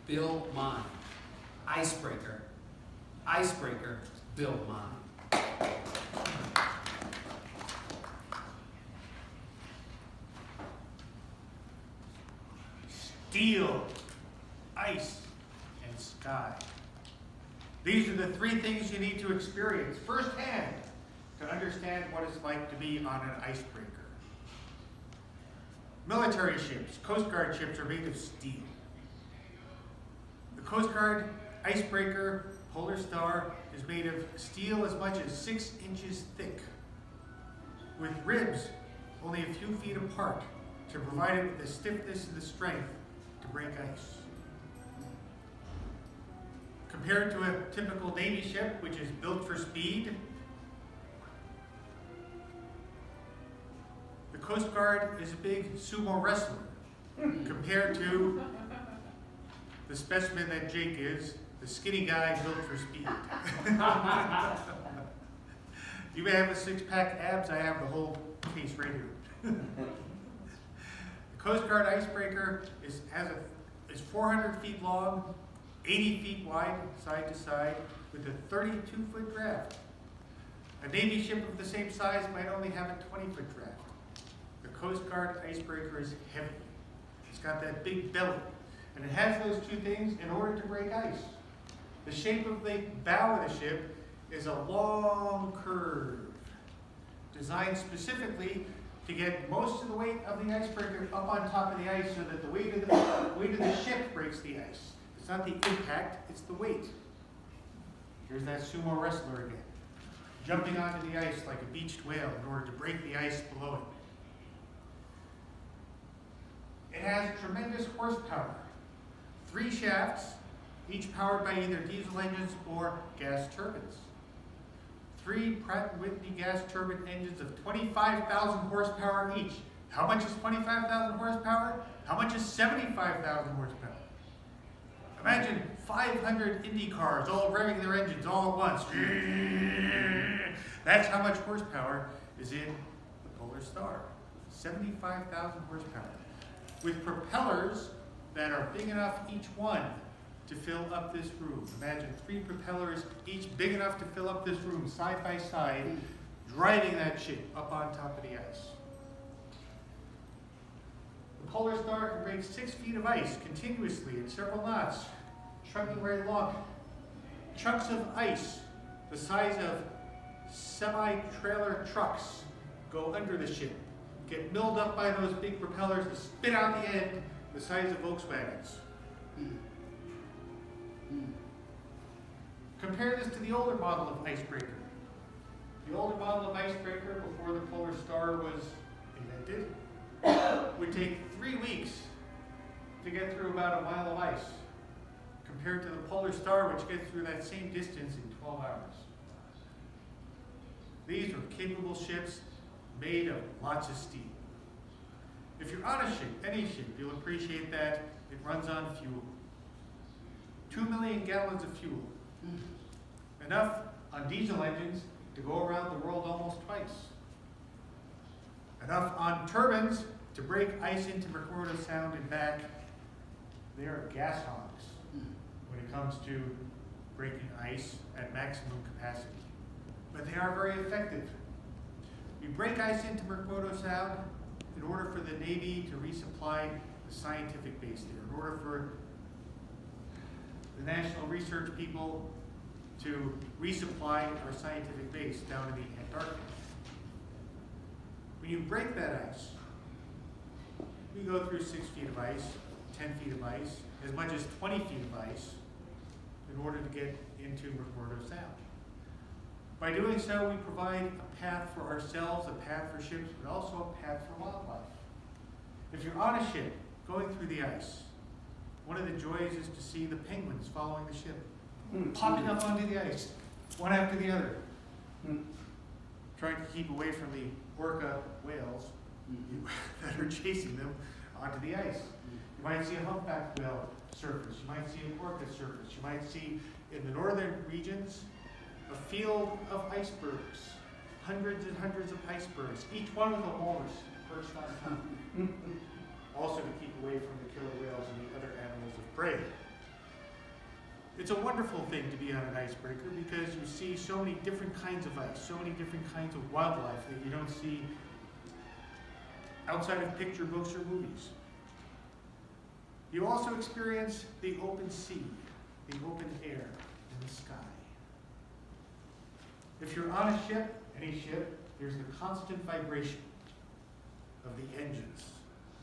build mine. Icebreaker. Icebreaker, build mine. Steel, ice, and sky. These are the three things you need to experience firsthand to understand what it's like to be on an icebreaker. Military ships, Coast Guard ships are made of steel. The Coast Guard icebreaker Polar Star is made of steel as much as 6 inches thick, with ribs only a few feet apart to provide it with the stiffness and the strength to break ice. Compared to a typical Navy ship, which is built for speed, the Coast Guard is a big sumo wrestler compared to the specimen that Jake is, the skinny guy built for speed. You may have a six-pack abs, I have the whole case right here. The Coast Guard icebreaker is 400 feet long, 80 feet wide, side to side, with a 32-foot draft. A Navy ship of the same size might only have a 20-foot draft. The Coast Guard icebreaker is heavy. It's got that big belly, and it has those two things in order to break ice. The shape of the bow of the ship is a long curve, designed specifically to get most of the weight of the icebreaker up on top of the ice so that the weight of the ship breaks the ice. It's not the impact, it's the weight. Here's that sumo wrestler again, jumping onto the ice like a beached whale in order to break the ice below it. It has tremendous horsepower. 3 shafts, each powered by either diesel engines or gas turbines. 3 Pratt & Whitney gas turbine engines of 25,000 horsepower each. How much is 25,000 horsepower? How much is 75,000 horsepower? Imagine 500 Indy cars all revving their engines all at once. That's how much horsepower is in the Polar Star. 75,000 horsepower. With propellers that are big enough each one to fill up this room. Imagine 3 propellers, each big enough to fill up this room, side by side, driving that ship up on top of the ice. The Polar Star can break 6 feet of ice continuously in several knots, chugging right along. Chunks of ice the size of semi-trailer trucks go under the ship, get milled up by those big propellers and spit out the end the size of Volkswagens. Compare this to the older model of icebreaker. The older model of icebreaker, before the Polar Star was invented, would take 3 weeks to get through about a mile of ice, compared to the Polar Star, which gets through that same distance in 12 hours. These are capable ships made of lots of steel. If you're on a ship, any ship, you'll appreciate that it runs on fuel. 2 million gallons of fuel. Enough on diesel engines to go around the world almost twice. Enough on turbines to break ice into McMurdo Sound and back. They are gas hogs when it comes to breaking ice at maximum capacity. But they are very effective. We break ice into McMurdo Sound in order for the Navy to resupply the scientific base there, in order for the national research people to resupply our scientific base down in the Antarctic. When you break that ice, we go through 6 feet of ice, 10 feet of ice, as much as 20 feet of ice in order to get into McMurdo Sound. By doing so, we provide a path for ourselves, a path for ships, but also a path for wildlife. If you're on a ship going through the ice, one of the joys is to see the penguins following the ship, popping up onto the ice, one after the other, trying to keep away from the orca whales that are chasing them onto the ice. You might see a humpback whale surface, you might see an orca surface, you might see in the northern regions a field of icebergs, hundreds and hundreds of icebergs, each one with a walrus perched on top. Also to keep away from the killer whales and the other animals of prey. It's a wonderful thing to be on an icebreaker because you see so many different kinds of ice, so many different kinds of wildlife that you don't see outside of picture books or movies. You also experience the open sea, the open air, and the sky. If you're on a ship, any ship, there's the constant vibration of the engines,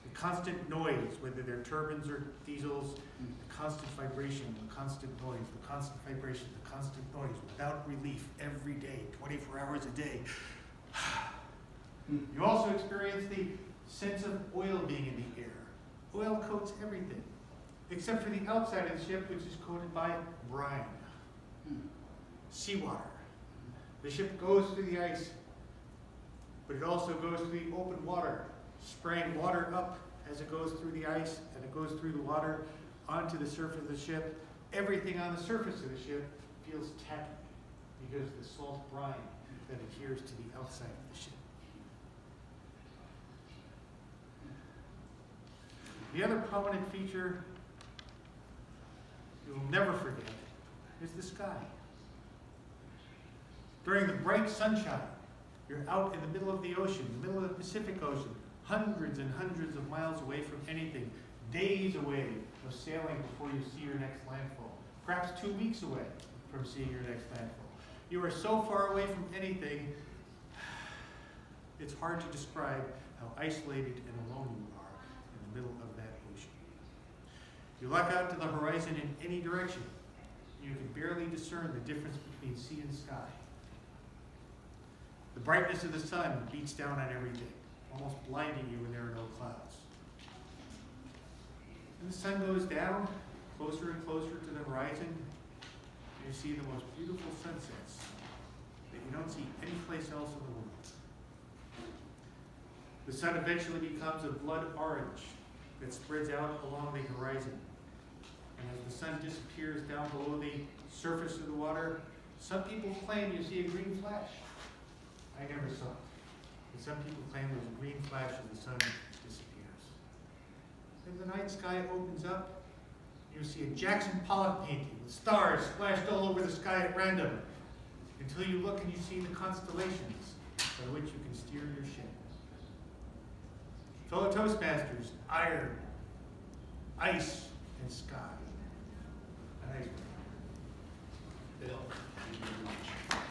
the constant noise, whether they're turbines or diesels, the constant vibration, the constant noise, the constant vibration, the constant noise, without relief every day, 24 hours a day. You also experience the sense of oil being in the air. Oil coats everything, except for the outside of the ship, which is coated by brine, seawater. The ship goes through the ice, but it also goes through the open water, spraying water up as it goes through the ice, and it goes through the water onto the surface of the ship. Everything on the surface of the ship feels tacky because of the salt brine that adheres to the outside of the ship. The other prominent feature you will never forget is the sky. During the bright sunshine, you're out in the middle of the ocean, the middle of the Pacific Ocean, hundreds and hundreds of miles away from anything, days away of sailing before you see your next landfall, perhaps 2 weeks away from seeing your next landfall. You are so far away from anything, it's hard to describe how isolated and alone you are in the middle of that ocean. You look out to the horizon in any direction, you can barely discern the difference between sea and sky. The brightness of the sun beats down on everything, almost blinding you when there are no clouds. And the sun goes down, closer and closer to the horizon, and you see the most beautiful sunsets that you don't see anyplace else in the world. The sun eventually becomes a blood orange that spreads out along the horizon. And as the sun disappears down below the surface of the water, some people claim you see a green flash. I never saw it. But some people claim there's a green flash as the sun disappears. Then the night sky opens up, you see a Jackson Pollock painting with stars splashed all over the sky at random, until you look and you see the constellations by which you can steer your ship. Fellow Toastmasters, iron, ice, and sky. An icebreaker. Bill, thank you very much.